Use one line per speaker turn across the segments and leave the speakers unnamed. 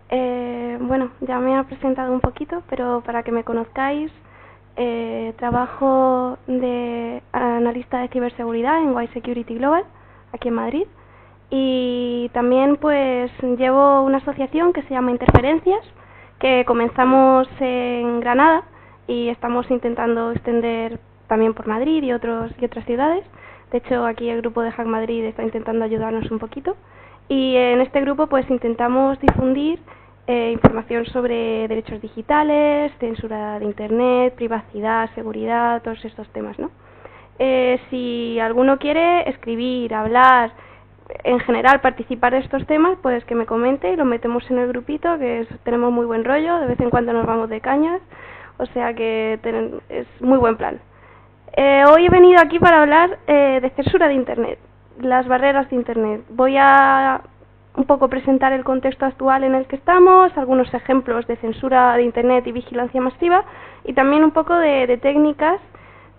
Bueno, ya me he presentado un poquito, pero para que me conozcáis, trabajo de analista de ciberseguridad en Y Security Global, aquí en Madrid, y también pues llevo una asociación que se llama Interferencias, que comenzamos en Granada y estamos intentando extender también por Madrid y otras ciudades. De hecho, aquí el grupo de Hack Madrid está intentando ayudarnos un poquito. Y en este grupo pues intentamos difundir información sobre derechos digitales, censura de Internet, privacidad, seguridad, todos estos temas, ¿no? Si alguno quiere escribir, hablar, en general participar de estos temas, pues que me comente y lo metemos en el grupito, que tenemos muy buen rollo, de vez en cuando nos vamos de cañas, o sea que es muy buen plan. Hoy he venido aquí para hablar de censura de Internet, las barreras de Internet. Voy a un poco presentar el contexto actual en el que estamos, algunos ejemplos de censura de Internet y vigilancia masiva, y también un poco de técnicas,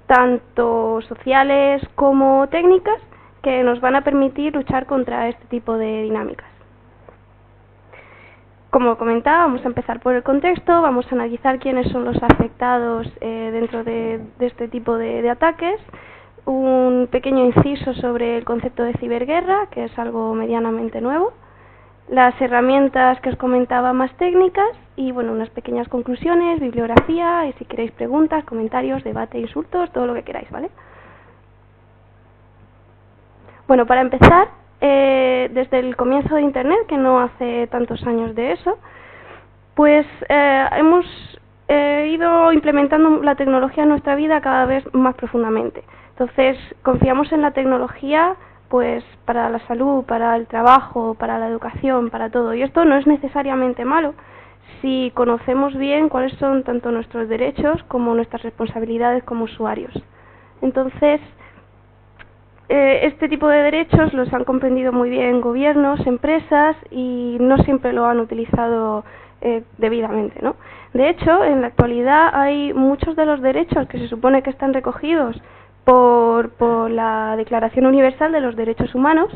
tanto sociales como técnicas, que nos van a permitir luchar contra este tipo de dinámicas. Como comentaba, vamos a empezar por el contexto, vamos a analizar quiénes son los afectados dentro de este tipo de ataques, un pequeño inciso sobre el concepto de ciberguerra, que es algo medianamente nuevo, las herramientas que os comentaba más técnicas y bueno, unas pequeñas conclusiones, bibliografía y si queréis preguntas, comentarios, debate, insultos, todo lo que queráis, ¿vale? Bueno, para empezar, desde el comienzo de Internet, que no hace tantos años de eso, pues hemos ido implementando la tecnología en nuestra vida cada vez más profundamente. Entonces, confiamos en la tecnología pues para la salud, para el trabajo, para la educación, para todo. Y esto no es necesariamente malo si conocemos bien cuáles son tanto nuestros derechos como nuestras responsabilidades como usuarios. Entonces, este tipo de derechos los han comprendido muy bien gobiernos, empresas y no siempre lo han utilizado debidamente, ¿no? De hecho, en la actualidad hay muchos de los derechos que se supone que están recogidos por la Declaración Universal de los Derechos Humanos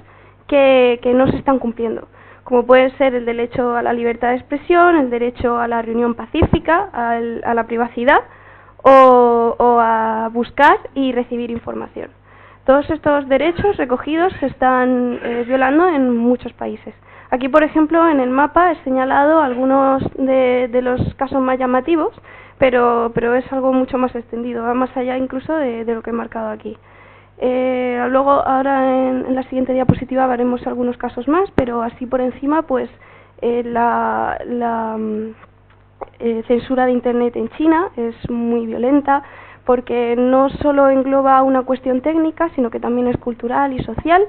que no se están cumpliendo, como puede ser el derecho a la libertad de expresión, el derecho a la reunión pacífica, a la privacidad o a buscar y recibir información. Todos estos derechos recogidos se están violando en muchos países. Aquí, por ejemplo, en el mapa he señalado algunos de los casos más llamativos, pero es algo mucho más extendido, va más allá incluso de lo que he marcado aquí. Luego, ahora en la siguiente diapositiva veremos algunos casos más, pero así por encima, pues la censura de Internet en China es muy violenta, porque no solo engloba una cuestión técnica, sino que también es cultural y social.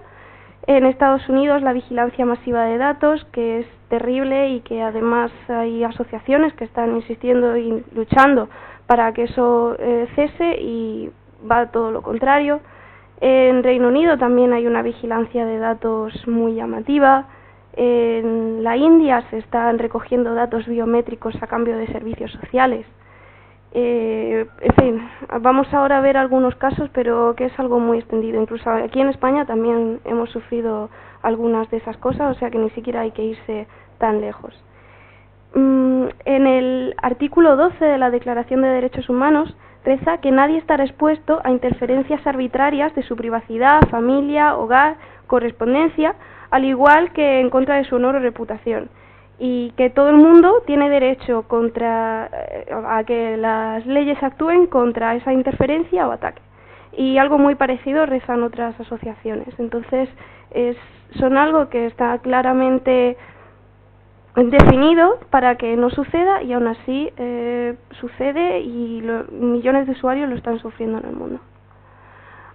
En Estados Unidos la vigilancia masiva de datos, que es terrible y que además hay asociaciones que están insistiendo y luchando para que eso cese y va todo lo contrario. En Reino Unido también hay una vigilancia de datos muy llamativa. En la India se están recogiendo datos biométricos a cambio de servicios sociales. En fin, vamos ahora a ver algunos casos, pero que es algo muy extendido. Incluso aquí en España también hemos sufrido algunas de esas cosas, o sea que ni siquiera hay que irse tan lejos. En el artículo 12 de la Declaración de Derechos Humanos reza que nadie estará expuesto a interferencias arbitrarias de su privacidad, familia, hogar, correspondencia, al igual que en contra de su honor o reputación. Y que todo el mundo tiene derecho a que las leyes actúen contra esa interferencia o ataque. Y algo muy parecido rezan otras asociaciones. Entonces, son algo que está claramente definido para que no suceda y aún así sucede y millones de usuarios lo están sufriendo en el mundo.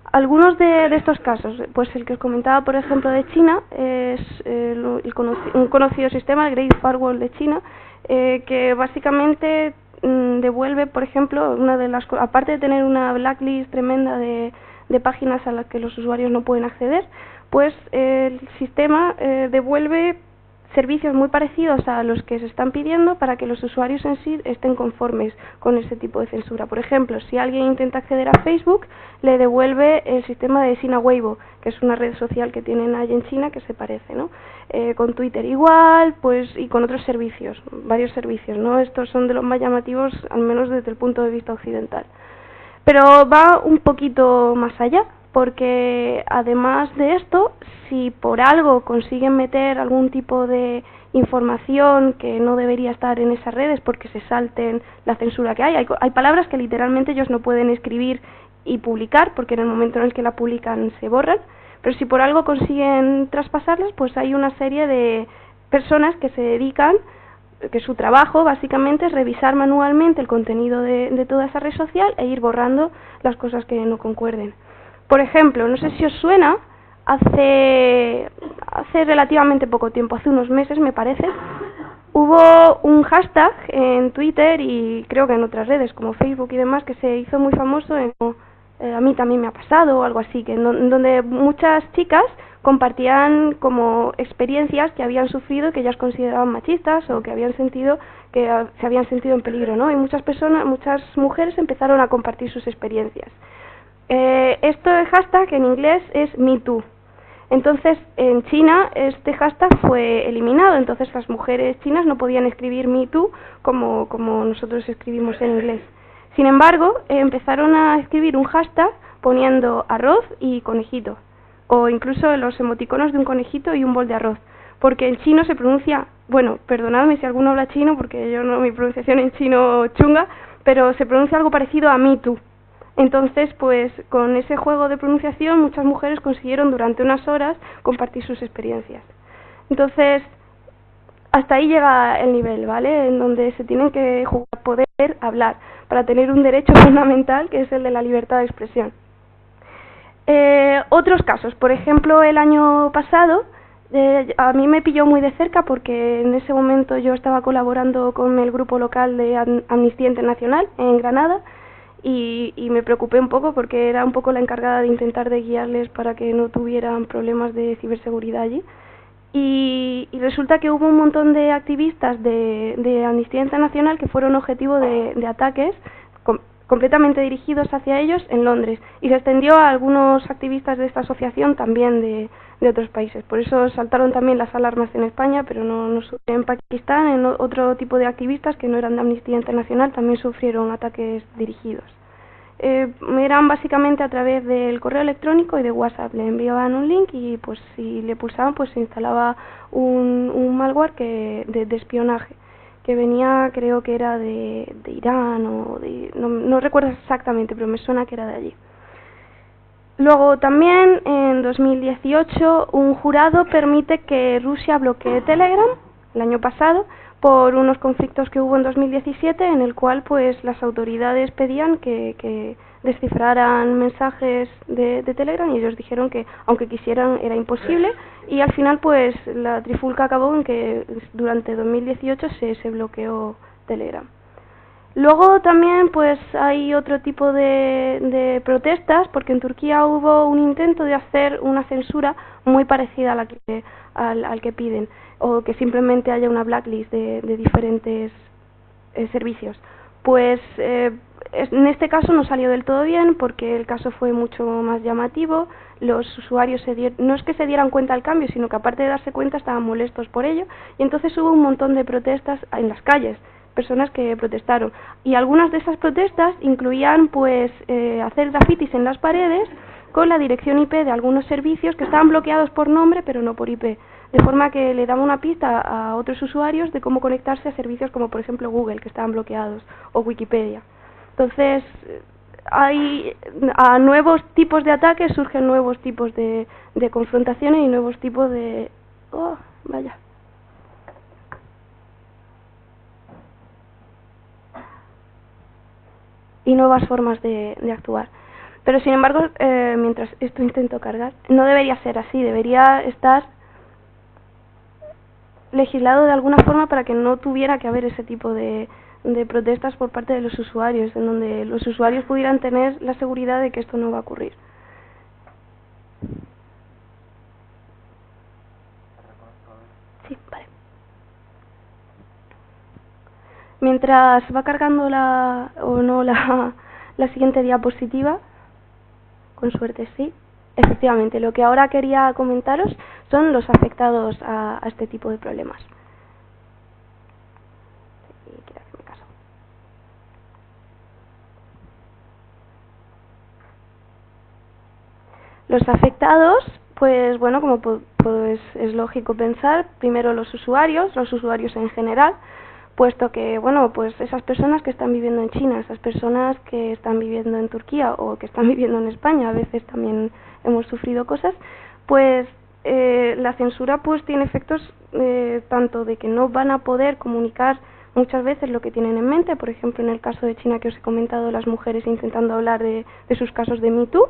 Algunos de estos casos, pues el que os comentaba, por ejemplo, de China, es un conocido sistema, el Great Firewall de China, que básicamente devuelve, por ejemplo, aparte de tener una blacklist tremenda de páginas a las que los usuarios no pueden acceder, pues el sistema devuelve servicios muy parecidos a los que se están pidiendo para que los usuarios en sí estén conformes con ese tipo de censura. Por ejemplo, si alguien intenta acceder a Facebook, le devuelve el sistema de Sina Weibo, que es una red social que tienen ahí en China que se parece, ¿no? Con Twitter igual, pues, y con otros servicios, varios servicios, ¿no? Estos son de los más llamativos, al menos desde el punto de vista occidental. Pero va un poquito más allá, porque además de esto, si por algo consiguen meter algún tipo de información que no debería estar en esas redes porque se salten la censura que hay palabras que literalmente ellos no pueden escribir y publicar porque en el momento en el que la publican se borran, pero si por algo consiguen traspasarlas, pues hay una serie de personas que se dedican, que su trabajo básicamente es revisar manualmente el contenido de toda esa red social e ir borrando las cosas que no concuerden. Por ejemplo, no sé si os suena, hace relativamente poco tiempo, hace unos meses me parece, hubo un hashtag en Twitter y creo que en otras redes como Facebook y demás que se hizo muy famoso, a mí también me ha pasado o algo así, que donde muchas chicas compartían como experiencias que habían sufrido que ellas consideraban machistas o que habían sentido que se habían sentido en peligro, ¿no? Y muchas mujeres empezaron a compartir sus experiencias. Esto de hashtag en inglés es MeToo. Entonces, en China este hashtag fue eliminado, entonces las mujeres chinas no podían escribir MeToo como nosotros escribimos en inglés. Sin embargo, empezaron a escribir un hashtag poniendo arroz y conejito, o incluso los emoticonos de un conejito y un bol de arroz, porque en chino se pronuncia, bueno, perdonadme si alguno habla chino, porque yo no, mi pronunciación en chino chunga, pero se pronuncia algo parecido a MeToo. Entonces, pues con ese juego de pronunciación muchas mujeres consiguieron durante unas horas compartir sus experiencias. Entonces, hasta ahí llega el nivel, ¿vale? En donde se tienen que jugar poder hablar para tener un derecho fundamental que es el de la libertad de expresión. Otros casos, por ejemplo, el año pasado, a mí me pilló muy de cerca porque en ese momento yo estaba colaborando con el grupo local de Amnistía Internacional en Granada, y me preocupé un poco porque era un poco la encargada de intentar de guiarles para que no tuvieran problemas de ciberseguridad allí. Y resulta que hubo un montón de activistas de Amnistía Internacional que fueron objetivo de ataques completamente dirigidos hacia ellos en Londres, y se extendió a algunos activistas de esta asociación también de otros países. Por eso saltaron también las alarmas en España, pero no en Pakistán, en otro tipo de activistas que no eran de Amnistía Internacional también sufrieron ataques dirigidos. Eran básicamente a través del correo electrónico y de WhatsApp. Le enviaban un link y pues si le pulsaban pues se instalaba un malware de espionaje que venía, creo que era de Irán o no recuerdo exactamente, pero me suena que era de allí. Luego también en 2018 un jurado permite que Rusia bloquee Telegram el año pasado por unos conflictos que hubo en 2017 en el cual pues las autoridades pedían que descifraran mensajes de Telegram y ellos dijeron que aunque quisieran era imposible, y al final pues la trifulca acabó en que durante 2018 se bloqueó Telegram. Luego también pues hay otro tipo de protestas, porque en Turquía hubo un intento de hacer una censura muy parecida a al que piden, o que simplemente haya una blacklist de diferentes servicios. Pues en este caso no salió del todo bien porque el caso fue mucho más llamativo. Los usuarios no es que se dieran cuenta del cambio, sino que aparte de darse cuenta estaban molestos por ello, y entonces hubo un montón de protestas en las calles, personas que protestaron, y algunas de esas protestas incluían pues hacer grafitis en las paredes con la dirección IP de algunos servicios que estaban bloqueados por nombre pero no por IP, de forma que le daba una pista a otros usuarios de cómo conectarse a servicios como por ejemplo Google, que estaban bloqueados, o Wikipedia. Entonces a nuevos tipos de ataques surgen nuevos tipos de confrontaciones y nuevos tipos de... ¡Oh, vaya! Y nuevas formas de actuar. Pero sin embargo, mientras esto intento cargar, no debería ser así, debería estar legislado de alguna forma para que no tuviera que haber ese tipo de protestas por parte de los usuarios, en donde los usuarios pudieran tener la seguridad de que esto no va a ocurrir. Sí, vale. Mientras va cargando la siguiente diapositiva, con suerte sí. Efectivamente, lo que ahora quería comentaros son los afectados a este tipo de problemas. Los afectados, pues bueno, como pues es lógico pensar, primero los usuarios en general, puesto que, bueno, pues esas personas que están viviendo en China, esas personas que están viviendo en Turquía o que están viviendo en España, a veces también hemos sufrido cosas, pues la censura pues tiene efectos tanto de que no van a poder comunicar muchas veces lo que tienen en mente, por ejemplo en el caso de China que os he comentado, las mujeres intentando hablar de sus casos de Me Too,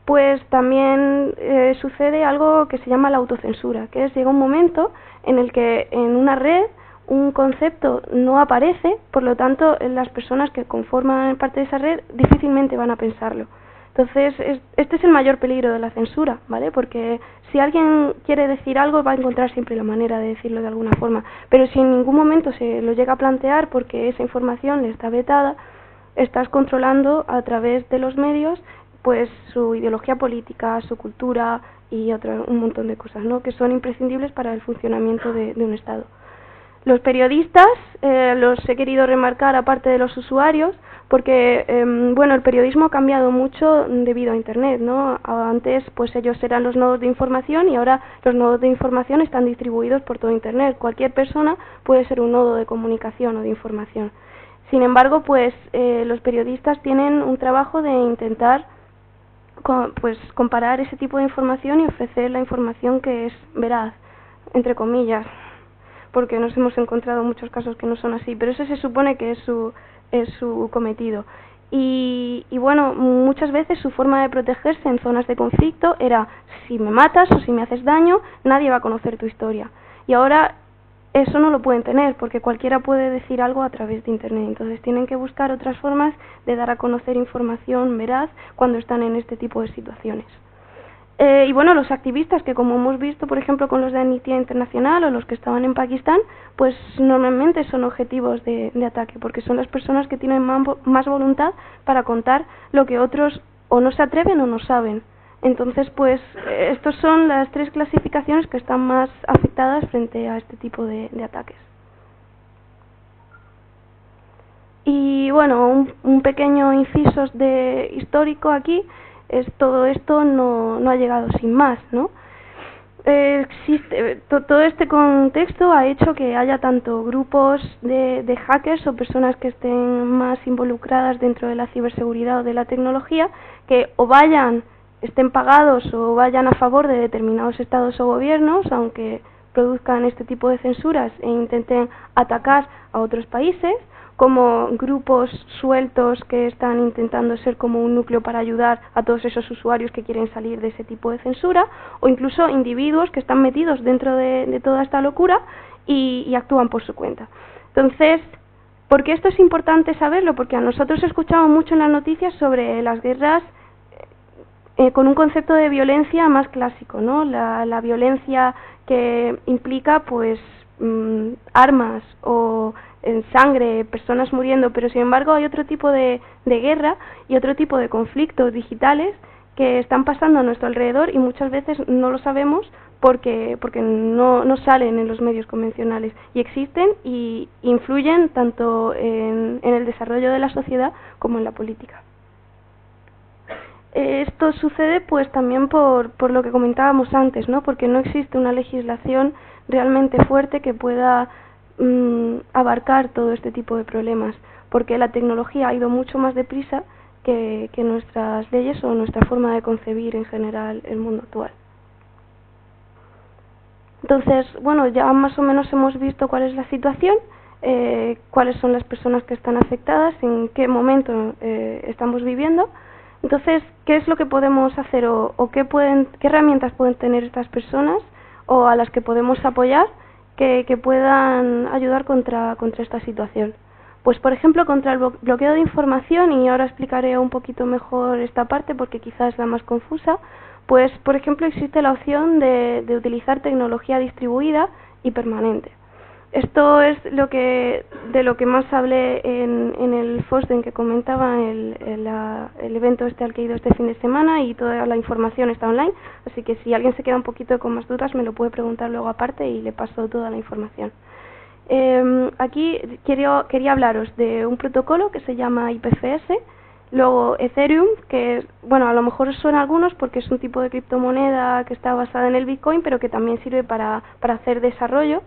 pues también sucede algo que se llama la autocensura, que es llega un momento en el que en una red un concepto no aparece, por lo tanto las personas que conforman parte de esa red difícilmente van a pensarlo. Entonces, este es el mayor peligro de la censura, ¿vale? Porque si alguien quiere decir algo va a encontrar siempre la manera de decirlo de alguna forma, pero si en ningún momento se lo llega a plantear porque esa información le está vetada, estás controlando a través de los medios pues su ideología política, su cultura y un montón de cosas, ¿no? Que son imprescindibles para el funcionamiento de un Estado. Los periodistas los he querido remarcar aparte de los usuarios porque bueno, el periodismo ha cambiado mucho debido a Internet, ¿no? Antes pues ellos eran los nodos de información y ahora los nodos de información están distribuidos por todo Internet. Cualquier persona puede ser un nodo de comunicación o de información. Sin embargo, pues los periodistas tienen un trabajo de intentar pues comparar ese tipo de información y ofrecer la información que es veraz, entre comillas, porque nos hemos encontrado muchos casos que no son así, pero ese se supone que es su cometido. Y bueno, muchas veces su forma de protegerse en zonas de conflicto era: si me matas o si me haces daño, nadie va a conocer tu historia. Y ahora eso no lo pueden tener, porque cualquiera puede decir algo a través de Internet. Entonces tienen que buscar otras formas de dar a conocer información veraz cuando están en este tipo de situaciones. Y bueno, los activistas, que como hemos visto, por ejemplo, con los de Amnistía Internacional o los que estaban en Pakistán, pues normalmente son objetivos de ataque, porque son las personas que tienen más voluntad para contar lo que otros o no se atreven o no saben. Entonces, pues, estas son las tres clasificaciones que están más afectadas frente a este tipo de ataques. Y bueno, un pequeño inciso histórico aquí es todo esto no ha llegado sin más, ¿no? Todo este contexto ha hecho que haya tanto grupos de hackers o personas que estén más involucradas dentro de la ciberseguridad o de la tecnología, que o estén pagados o vayan a favor de determinados estados o gobiernos, aunque produzcan este tipo de censuras e intenten atacar a otros países, como grupos sueltos que están intentando ser como un núcleo para ayudar a todos esos usuarios que quieren salir de ese tipo de censura, o incluso individuos que están metidos dentro de toda esta locura y actúan por su cuenta. Entonces, ¿por qué esto es importante saberlo? Porque a nosotros escuchamos mucho en las noticias sobre las guerras con un concepto de violencia más clásico, ¿no? La violencia que implica pues armas o sangre, personas muriendo, pero sin embargo hay otro tipo de guerra y otro tipo de conflictos digitales que están pasando a nuestro alrededor y muchas veces no lo sabemos porque no salen en los medios convencionales y existen y influyen tanto en el desarrollo de la sociedad como en la política. Esto sucede pues también por lo que comentábamos antes, ¿no? Porque no existe una legislación realmente fuerte que pueda abarcar todo este tipo de problemas, porque la tecnología ha ido mucho más deprisa que nuestras leyes o nuestra forma de concebir en general el mundo actual. Entonces, bueno, ya más o menos hemos visto cuál es la situación, cuáles son las personas que están afectadas, en qué momento estamos viviendo. Entonces, ¿qué es lo que podemos hacer o qué herramientas pueden tener estas personas o a las que podemos apoyar que puedan ayudar contra esta situación? Pues, por ejemplo, contra el bloqueo de información, y ahora explicaré un poquito mejor esta parte porque quizás es la más confusa, pues, por ejemplo, existe la opción de utilizar tecnología distribuida y permanente. Esto es de lo que más hablé en el FOSDEM que comentaba, el evento al que he ido este fin de semana, y toda la información está online, así que si alguien se queda un poquito con más dudas me lo puede preguntar luego aparte y le paso toda la información. Aquí quería hablaros de un protocolo que se llama IPFS, luego Ethereum, que bueno, a lo mejor os suena a algunos porque es un tipo de criptomoneda que está basada en el Bitcoin, pero que también sirve para hacer desarrollo.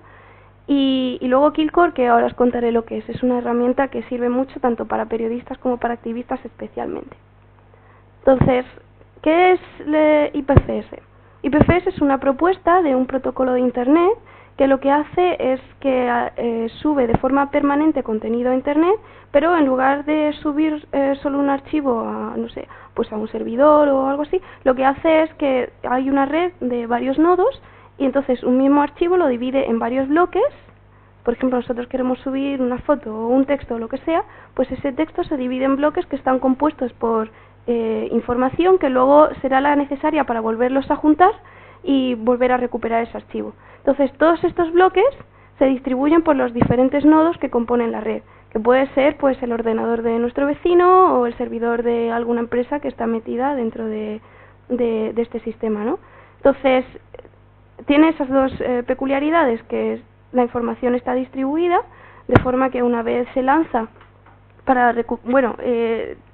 Y luego Quillcore, que ahora os contaré lo que es. Es una herramienta que sirve mucho tanto para periodistas como para activistas especialmente. Entonces, ¿qué es IPFS? IPFS es una propuesta de un protocolo de Internet que lo que hace es que sube de forma permanente contenido a Internet, pero en lugar de subir solo un archivo a, no sé, pues a un servidor o algo así, lo que hace es que hay una red de varios nodos y entonces un mismo archivo lo divide en varios bloques. Por ejemplo, nosotros queremos subir una foto o un texto o lo que sea, pues ese texto se divide en bloques que están compuestos por información que luego será la necesaria para volverlos a juntar y volver a recuperar ese archivo. Entonces, todos estos bloques se distribuyen por los diferentes nodos que componen la red, que puede ser pues el ordenador de nuestro vecino o el servidor de alguna empresa que está metida dentro de este sistema, ¿no? Entonces, tiene esas dos peculiaridades, que la información está distribuida, de forma que una vez se lanza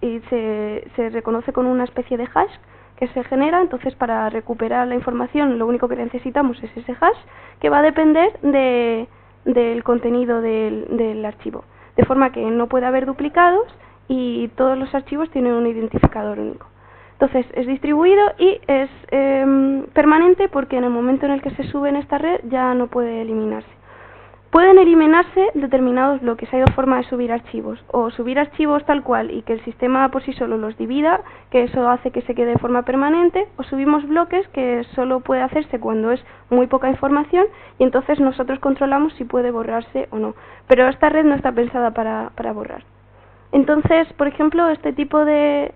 y se reconoce con una especie de hash que se genera. Entonces, para recuperar la información lo único que necesitamos es ese hash, que va a depender del contenido del archivo, de forma que no puede haber duplicados y todos los archivos tienen un identificador único. Entonces, es distribuido y es permanente, porque en el momento en el que se sube en esta red ya no puede eliminarse. Pueden eliminarse determinados bloques, hay dos formas de subir archivos, o subir archivos tal cual y que el sistema por sí solo los divida, que eso hace que se quede de forma permanente, o subimos bloques, que solo puede hacerse cuando es muy poca información y entonces nosotros controlamos si puede borrarse o no. Pero esta red no está pensada para borrar. Entonces, por ejemplo, este tipo de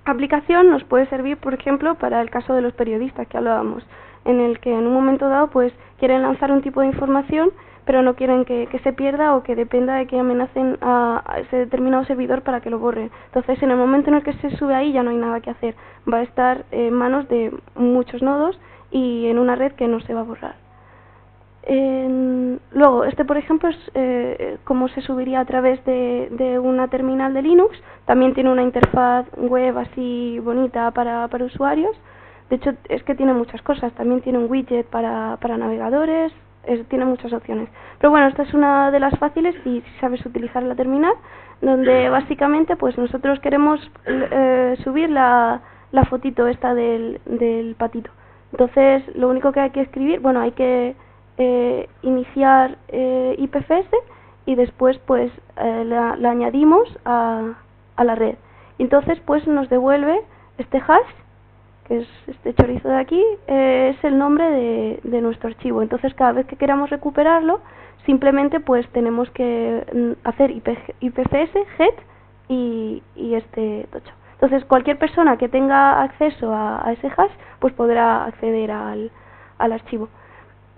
aplicación nos puede servir, por ejemplo, para el caso de los periodistas que hablábamos, en el que en un momento dado pues quieren lanzar un tipo de información, pero no quieren que se pierda o que dependa de que amenacen a ese determinado servidor para que lo borren. Entonces, en el momento en el que se sube ahí ya no hay nada que hacer, va a estar en manos de muchos nodos y en una red que no se va a borrar. Luego, por ejemplo, es como se subiría a través de una terminal de Linux. También tiene una interfaz web así bonita para usuarios. De hecho, es que tiene muchas cosas. También tiene un widget para navegadores, tiene muchas opciones. Pero bueno, esta es una de las fáciles si sabes utilizar la terminal, donde básicamente pues nosotros queremos subir la fotito esta del patito. Entonces, lo único que hay que escribir, bueno, hay que iniciar IPFS y después pues la añadimos a la red. Entonces pues nos devuelve este hash, que es este chorizo de aquí, es el nombre de nuestro archivo. Entonces, cada vez que queramos recuperarlo, simplemente pues tenemos que hacer IPFS, get y este tocho. Entonces, cualquier persona que tenga acceso a ese hash, pues podrá acceder al archivo.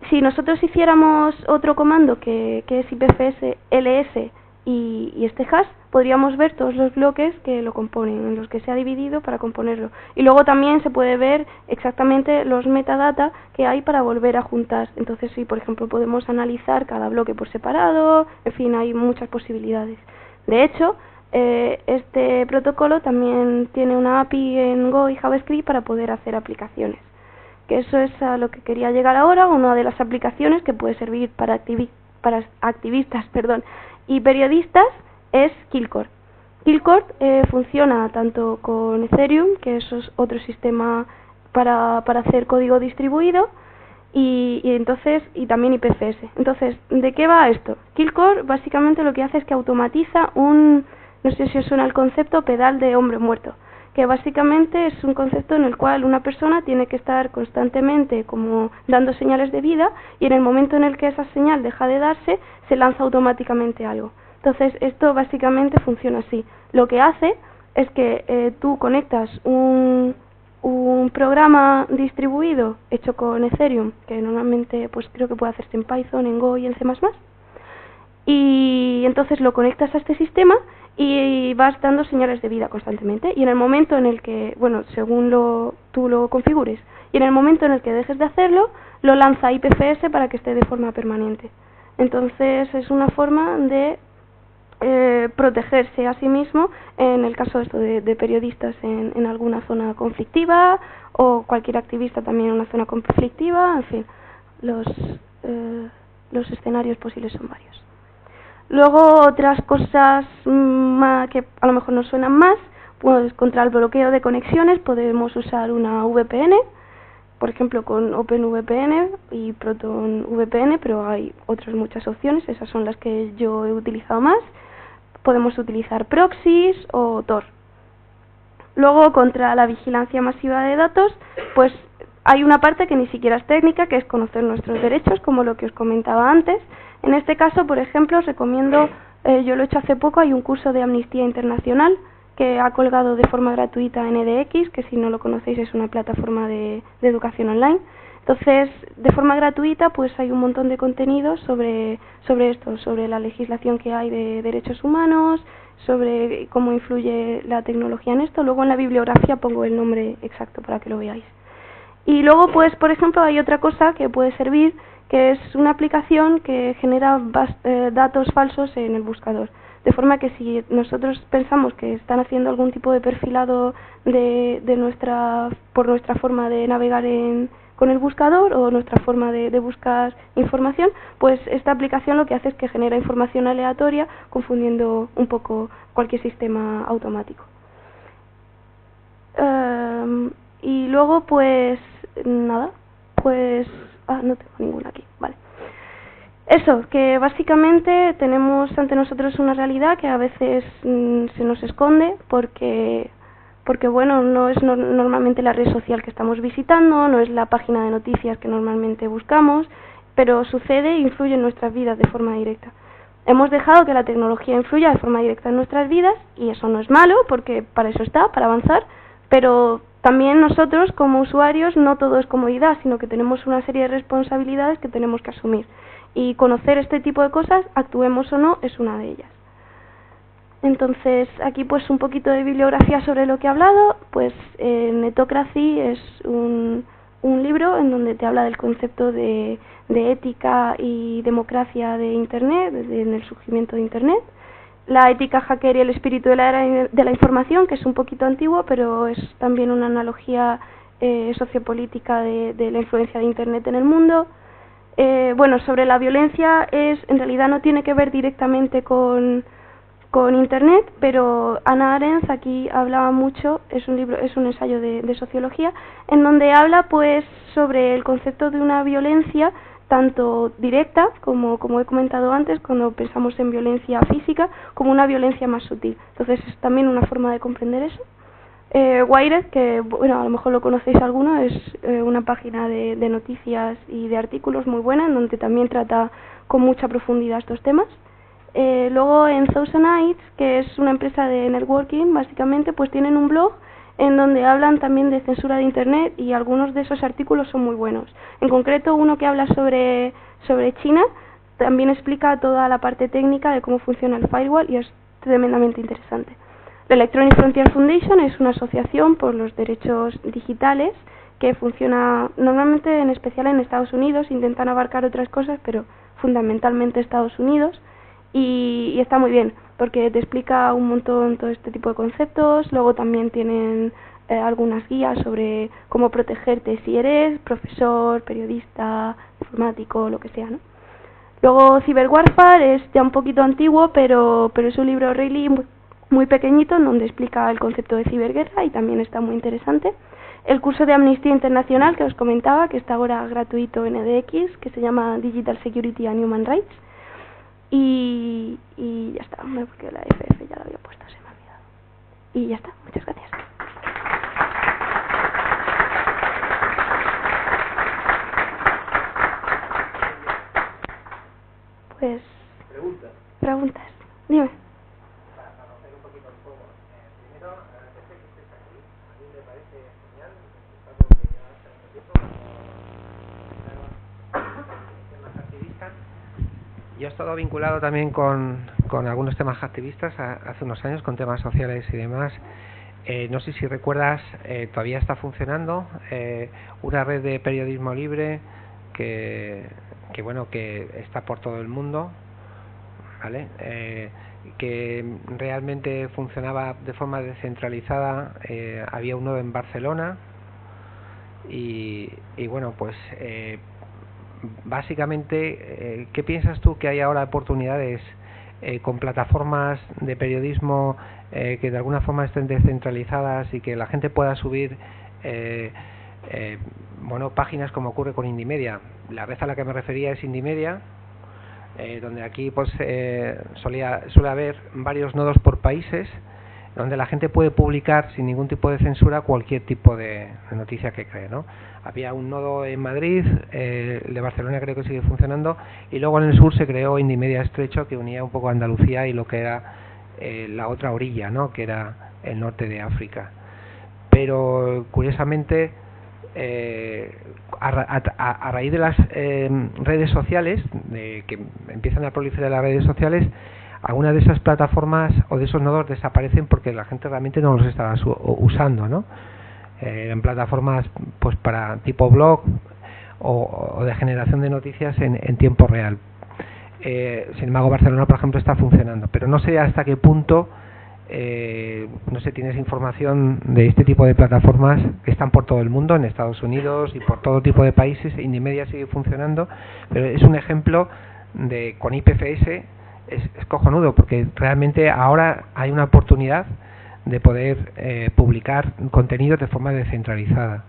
Si nosotros hiciéramos otro comando que es IPFS ls y este hash, podríamos ver todos los bloques que lo componen, en los que se ha dividido para componerlo. Y luego también se puede ver exactamente los metadata que hay para volver a juntar. Entonces, sí, por ejemplo, podemos analizar cada bloque por separado, en fin, hay muchas posibilidades. De hecho, este protocolo también tiene una API en Go y JavaScript para poder hacer aplicaciones. Que eso es a lo que quería llegar ahora. Una de las aplicaciones que puede servir para activistas y periodistas es Quillcore. Quillcore funciona tanto con Ethereum, que eso es otro sistema para hacer código distribuido, y también IPFS. Entonces, ¿de qué va esto? Quillcore básicamente lo que hace es que automatiza no sé si os suena el concepto, pedal de hombre muerto, que básicamente es un concepto en el cual una persona tiene que estar constantemente como dando señales de vida, y en el momento en el que esa señal deja de darse, se lanza automáticamente algo. Entonces, esto básicamente funciona así. Lo que hace es que tú conectas un un programa distribuido hecho con Ethereum, que normalmente pues creo que puede hacerse en Python, en Go y en C++, y entonces lo conectas a este sistema y vas dando señales de vida constantemente, y en el momento en el que, bueno, según tú lo configures, y en el momento en el que dejes de hacerlo, lo lanza a IPFS para que esté de forma permanente. Entonces es una forma de protegerse a sí mismo en el caso de periodistas en alguna zona conflictiva, o cualquier activista también en una zona conflictiva. En fin, los escenarios posibles son varios. Luego otras cosas que a lo mejor nos suenan más, pues contra el bloqueo de conexiones podemos usar una VPN, por ejemplo con OpenVPN y ProtonVPN, pero hay otras muchas opciones, esas son las que yo he utilizado más. Podemos utilizar proxies o Tor. Luego, contra la vigilancia masiva de datos, pues hay una parte que ni siquiera es técnica, que es conocer nuestros derechos, como lo que os comentaba antes. En este caso, por ejemplo, os recomiendo, yo lo he hecho hace poco, hay un curso de Amnistía Internacional que ha colgado de forma gratuita en edX, que si no lo conocéis es una plataforma de educación online. Entonces, de forma gratuita, pues hay un montón de contenidos sobre esto, sobre la legislación que hay de derechos humanos, sobre cómo influye la tecnología en esto. Luego en la bibliografía pongo el nombre exacto para que lo veáis. Y luego, pues, por ejemplo, hay otra cosa que puede servir, que es una aplicación que genera datos falsos en el buscador. De forma que si nosotros pensamos que están haciendo algún tipo de perfilado por nuestra forma de navegar con el buscador, o nuestra forma de buscar información, pues esta aplicación lo que hace es que genera información aleatoria, confundiendo un poco cualquier sistema automático. Y luego, pues nada, pues no tengo ninguna aquí, vale. Eso, que básicamente tenemos ante nosotros una realidad que a veces se nos esconde porque bueno, no es normalmente la red social que estamos visitando, no es la página de noticias que normalmente buscamos, pero sucede e influye en nuestras vidas de forma directa. Hemos dejado que la tecnología influya de forma directa en nuestras vidas, y eso no es malo, porque para eso está, para avanzar, pero también nosotros como usuarios no todo es comodidad, sino que tenemos una serie de responsabilidades que tenemos que asumir. Y conocer este tipo de cosas, actuemos o no, es una de ellas. Entonces, aquí pues un poquito de bibliografía sobre lo que he hablado. Pues Netocracy es un libro en donde te habla del concepto de ética y democracia de Internet, en el surgimiento de Internet. La ética hacker y el espíritu de la era de la información, que es un poquito antiguo, pero es también una analogía sociopolítica de la influencia de Internet en el mundo. Bueno, sobre la violencia, en realidad no tiene que ver directamente con Internet, pero Hannah Arendt aquí hablaba mucho, es un ensayo de sociología, en donde habla pues sobre el concepto de una violencia tanto directa, como he comentado antes, cuando pensamos en violencia física, como una violencia más sutil. Entonces es también una forma de comprender eso. Wired, que bueno, a lo mejor lo conocéis alguno, es una página de noticias y de artículos muy buena, en donde también trata con mucha profundidad estos temas. Luego en Thousand, que es una empresa de networking, básicamente, pues tienen un blog en donde hablan también de censura de Internet, y algunos de esos artículos son muy buenos. En concreto, uno que habla sobre China, también explica toda la parte técnica de cómo funciona el firewall, y es tremendamente interesante. La Electronic Frontier Foundation es una asociación por los derechos digitales que funciona normalmente, en especial en Estados Unidos. Intentan abarcar otras cosas, pero fundamentalmente Estados Unidos, y está muy bien porque te explica un montón todo este tipo de conceptos. Luego también tienen algunas guías sobre cómo protegerte si eres profesor, periodista, informático, lo que sea, ¿no? Luego Cyber Warfare es ya un poquito antiguo, pero es un libro really muy pequeñito, en donde explica el concepto de ciberguerra, y también está muy interesante. El curso de Amnistía Internacional que os comentaba, que está ahora gratuito en edX, que se llama Digital Security and Human Rights. Y ya está, porque la FF ya la había puesto, se me ha olvidado. Y ya está, muchas gracias. Pues... Preguntas. Dime. Para conocer un poquito el juego. Primero, desde que estés aquí, a mí me parece genial
Yo he estado vinculado también con algunos temas activistas hace unos años, con temas sociales y demás. No sé si recuerdas, todavía está funcionando una red de periodismo libre que bueno, que está por todo el mundo, ¿vale? Que realmente funcionaba de forma descentralizada. Había uno en Barcelona y bueno, pues básicamente, ¿qué piensas tú que hay ahora oportunidades con plataformas de periodismo que de alguna forma estén descentralizadas y que la gente pueda subir bueno, páginas como ocurre con Indymedia? La red a la que me refería es Indymedia, donde aquí pues suele haber varios nodos por países, donde la gente puede publicar sin ningún tipo de censura cualquier tipo de noticia que cree, ¿no? Había un nodo en Madrid, el de Barcelona creo que sigue funcionando, y luego en el sur se creó Indymedia Estrecho, que unía un poco a Andalucía y lo que era la otra orilla, ¿no? Que era el norte de África. Pero curiosamente, a raíz de las redes sociales, que empiezan a proliferar las redes sociales, algunas de esas plataformas o de esos nodos desaparecen porque la gente realmente no los estaba usando, ¿no? En plataformas pues para tipo blog o de generación de noticias en tiempo real. Sin embargo, Barcelona, por ejemplo, está funcionando, pero no sé hasta qué punto, no sé, tienes información de este tipo de plataformas que están por todo el mundo, en Estados Unidos y por todo tipo de países. Indymedia sigue funcionando, pero es un ejemplo de con IPFS. Es cojonudo, porque realmente ahora hay una oportunidad de poder publicar contenidos de forma descentralizada.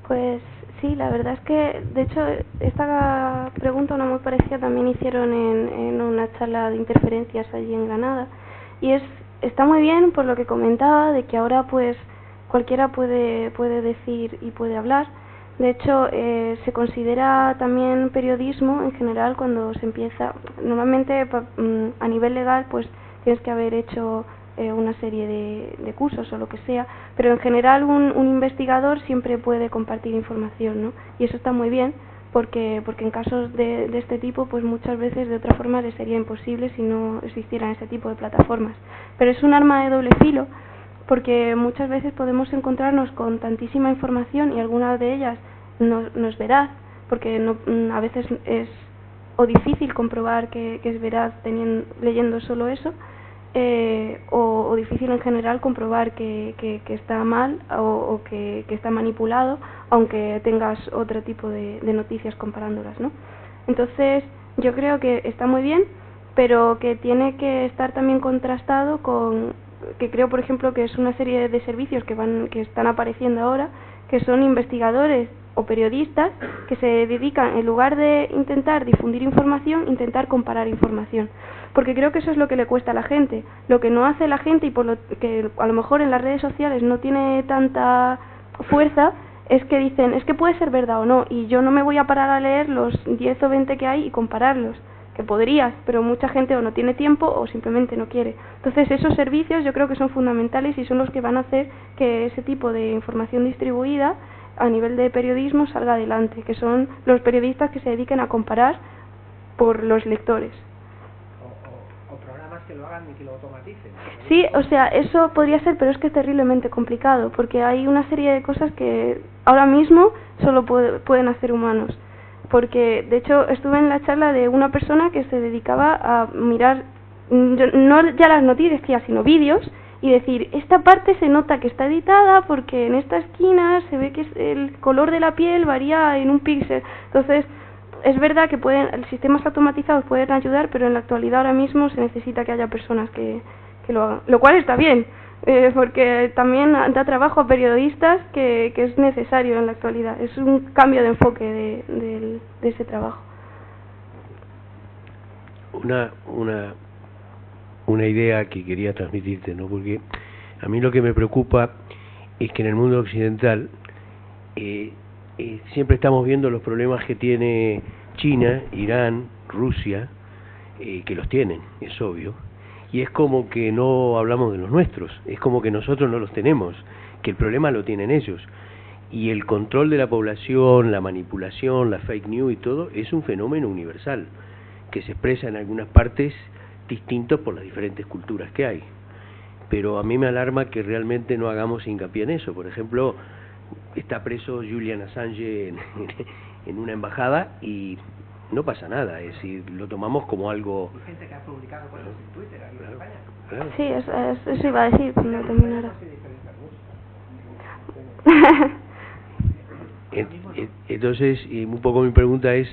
Pues sí, la verdad es que, de hecho, esta pregunta no muy parecida también hicieron en una charla de interferencias allí en Granada, y está muy bien por lo que comentaba, de que ahora pues cualquiera puede decir y puede hablar. De hecho, se considera también periodismo en general cuando se empieza, normalmente a nivel legal pues tienes que haber hecho una serie de cursos o lo que sea, pero en general un investigador siempre puede compartir información, ¿no? Y eso está muy bien, porque en casos de este tipo pues muchas veces de otra forma les sería imposible si no existieran ese tipo de plataformas. Pero es un arma de doble filo, porque muchas veces podemos encontrarnos con tantísima información y alguna de ellas no es veraz, porque a veces es o difícil comprobar que es veraz leyendo solo eso, o difícil en general comprobar que está mal o que está manipulado, aunque tengas otro tipo de noticias comparándolas, ¿no? Entonces yo creo que está muy bien, pero que tiene que estar también contrastado que creo, por ejemplo, que es una serie de servicios que están apareciendo ahora, que son investigadores o periodistas que se dedican, en lugar de intentar difundir información, intentar comparar información, porque creo que eso es lo que le cuesta a la gente. Lo que no hace la gente, y por lo que a lo mejor en las redes sociales no tiene tanta fuerza, es que dicen, es que puede ser verdad o no, y yo no me voy a parar a leer los 10 o 20 que hay y compararlos, que podrías, pero mucha gente o no tiene tiempo o simplemente no quiere. Entonces esos servicios yo creo que son fundamentales y son los que van a hacer que ese tipo de información distribuida a nivel de periodismo salga adelante, que son los periodistas que se dediquen a comparar por los lectores.
O programas que lo hagan y que lo automaticen.
Sí, o sea, eso podría ser, pero es que es terriblemente complicado, porque hay una serie de cosas que ahora mismo solo pueden hacer humanos. Porque, de hecho, estuve en la charla de una persona que se dedicaba a mirar, no ya las noticias, sino vídeos, y decir, esta parte se nota que está editada porque en esta esquina se ve que el color de la piel varía en un píxel. Entonces, es verdad que los sistemas automatizados pueden ayudar, pero en la actualidad ahora mismo se necesita que haya personas que lo hagan, lo cual está bien, porque también da trabajo a periodistas que es necesario en la actualidad. Es un cambio de enfoque de ese trabajo.
Una idea que quería transmitirte, ¿no? Porque a mí lo que me preocupa es que en el mundo occidental siempre estamos viendo los problemas que tiene China, Irán, Rusia, que los tienen, es obvio, y es como que no hablamos de los nuestros, es como que nosotros no los tenemos, que el problema lo tienen ellos. Y el control de la población, la manipulación, la fake news y todo, es un fenómeno universal. que se expresa en algunas partes distintos por las diferentes culturas que hay. Pero a mí me alarma que realmente no hagamos hincapié en eso. Por ejemplo, está preso Julian Assange en una embajada y no pasa nada, es decir, lo tomamos como algo...
Hay gente que ha publicado cosas en Twitter aquí en España.
Claro.
Sí, eso iba a decir cuando terminara.
Entonces, un poco mi pregunta es,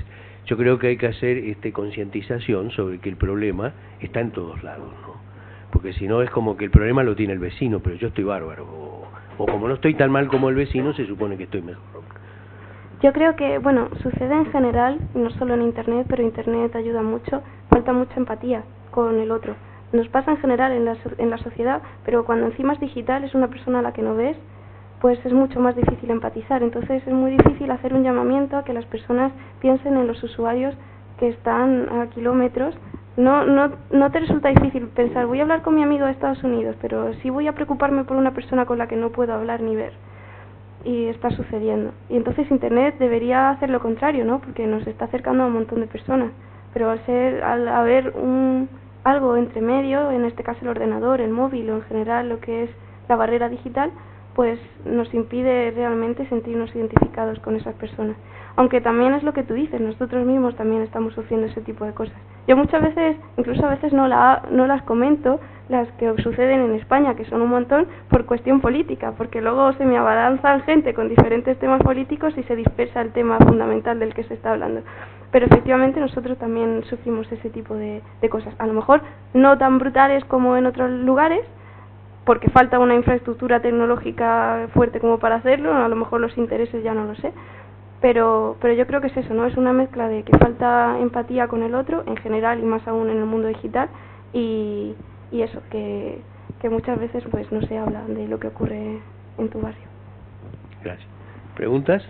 yo creo que hay que hacer concientización sobre que el problema está en todos lados, ¿no? Porque si no es como que el problema lo tiene el vecino, pero yo estoy bárbaro, o como no estoy tan mal como el vecino, se supone que estoy mejor.
Yo creo que, bueno, sucede en general, no solo en Internet, pero Internet ayuda mucho, falta mucha empatía con el otro. Nos pasa en general en la sociedad, pero cuando encima es digital, es una persona a la que no ves, pues es mucho más difícil empatizar. Entonces es muy difícil hacer un llamamiento a que las personas piensen en los usuarios que están a kilómetros. No te resulta difícil pensar, voy a hablar con mi amigo de Estados Unidos, pero sí voy a preocuparme por una persona con la que no puedo hablar ni ver. Y está sucediendo. Y entonces Internet debería hacer lo contrario, ¿no? Porque nos está acercando a un montón de personas. Pero al haber algo entre medio, en este caso el ordenador, el móvil o en general lo que es la barrera digital, pues nos impide realmente sentirnos identificados con esas personas. Aunque también es lo que tú dices, nosotros mismos también estamos sufriendo ese tipo de cosas. Yo muchas veces, incluso a veces no las comento, las que suceden en España, que son un montón, por cuestión política, porque luego se me abalanzan gente con diferentes temas políticos y se dispersa el tema fundamental del que se está hablando. Pero efectivamente nosotros también sufrimos ese tipo de cosas. A lo mejor no tan brutales como en otros lugares, porque falta una infraestructura tecnológica fuerte como para hacerlo, a lo mejor los intereses ya no lo sé, pero yo creo que es eso, ¿no? Es una mezcla de que falta empatía con el otro, en general y más aún en el mundo digital, y eso, que muchas veces pues no se habla de lo que ocurre en tu barrio.
Gracias. ¿Preguntas?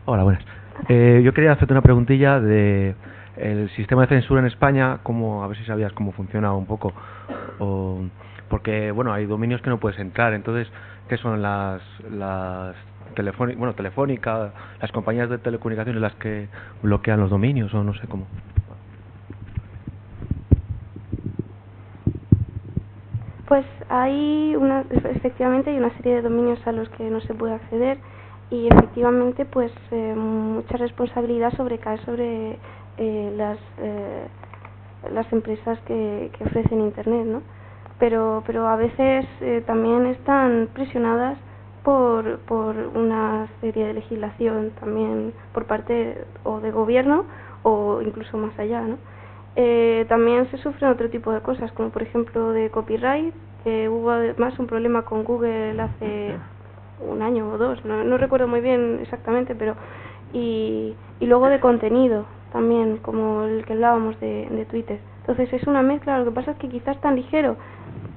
Hola, buenas. Yo quería hacerte una preguntilla de el sistema de censura en España, a ver si sabías cómo funciona un poco, porque bueno, hay dominios que no puedes entrar. Entonces, ¿qué son las Telefónica, las compañías de telecomunicaciones las que bloquean los dominios, o no sé cómo?
Pues efectivamente hay una serie de dominios a los que no se puede acceder, y efectivamente pues mucha responsabilidad cae sobre las empresas que ofrecen Internet, ¿no? Pero a veces también están presionadas por una serie de legislación también por parte o de gobierno o incluso más allá, ¿no? También se sufren otro tipo de cosas, como por ejemplo de copyright, que hubo además un problema con Google hace un año o dos, no recuerdo muy bien exactamente, pero y luego de contenido también, como el que hablábamos de Twitter. Entonces es una mezcla. Lo que pasa es que quizás tan ligero,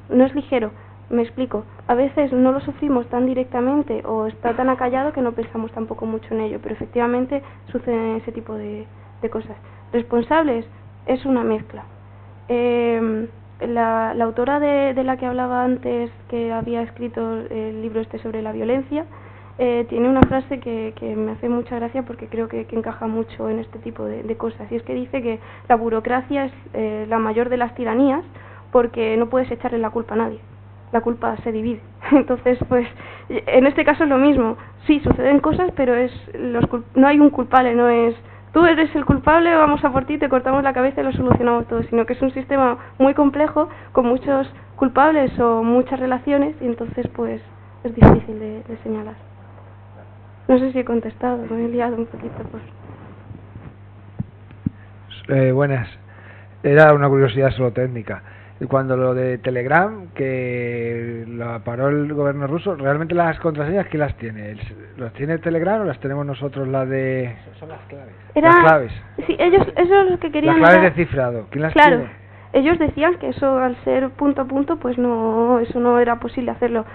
no es ligero, me explico, a veces no lo sufrimos tan directamente o está tan acallado que no pensamos tampoco mucho en ello, pero efectivamente suceden ese tipo de cosas. Responsables es una mezcla. La autora de la que hablaba antes, que había escrito el libro sobre la violencia, tiene una frase que me hace mucha gracia porque creo que encaja mucho en este tipo de cosas, y es que dice que la burocracia es la mayor de las tiranías porque no puedes echarle la culpa a nadie, la culpa se divide. Entonces, pues, en este caso es lo mismo, sí, suceden cosas, pero no hay un culpable, no es tú eres el culpable, vamos a por ti, te cortamos la cabeza y lo solucionamos todo, sino que es un sistema muy complejo, con muchos culpables o muchas relaciones, y entonces pues es difícil de señalar. No sé si he contestado, me he liado un poquito.
Buenas. Era una curiosidad solo técnica. Cuando lo de Telegram, que lo paró el gobierno ruso, ¿realmente las contraseñas quién las tiene? ¿Las tiene Telegram o las tenemos nosotros las de...? Son las claves. Las claves.
Sí, ellos, eso es lo que querían.
Las claves de cifrado, ¿quién las tiene?
Ellos decían que eso al ser punto a punto, pues no, eso no era posible hacerlo.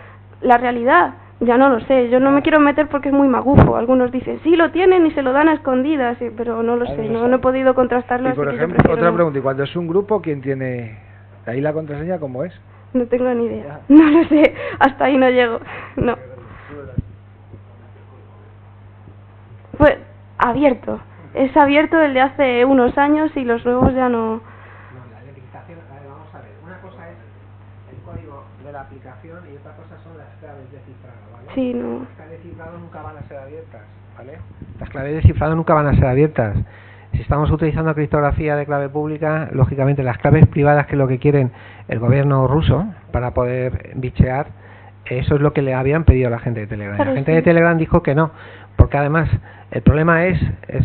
La realidad, ya no lo sé, yo no me quiero meter porque es muy magufo. Algunos dicen, sí lo tienen y se lo dan a escondidas, pero no lo sé, no he podido contrastarlo.
Y por ejemplo, otra pregunta, ¿y cuando es un grupo, quién tiene ahí la contraseña, cómo es?
No tengo ni idea, no lo sé, hasta ahí no llego, no. Pues abierto. Es abierto el de hace unos años y los nuevos ya no...
No, la etiquetación, vamos a ver, una cosa es el código de la aplicación y otra cosa son las claves de cifrado, ¿vale?
Sí, no.
Las claves de cifrado nunca van a ser abiertas, ¿vale? Las claves de cifrado nunca van a ser abiertas. Si estamos utilizando criptografía de clave pública, lógicamente las claves privadas, que es lo que quieren el gobierno ruso para poder bichear, eso es lo que le habían pedido a la gente de Telegram. La gente de Telegram dijo que no, porque además el problema es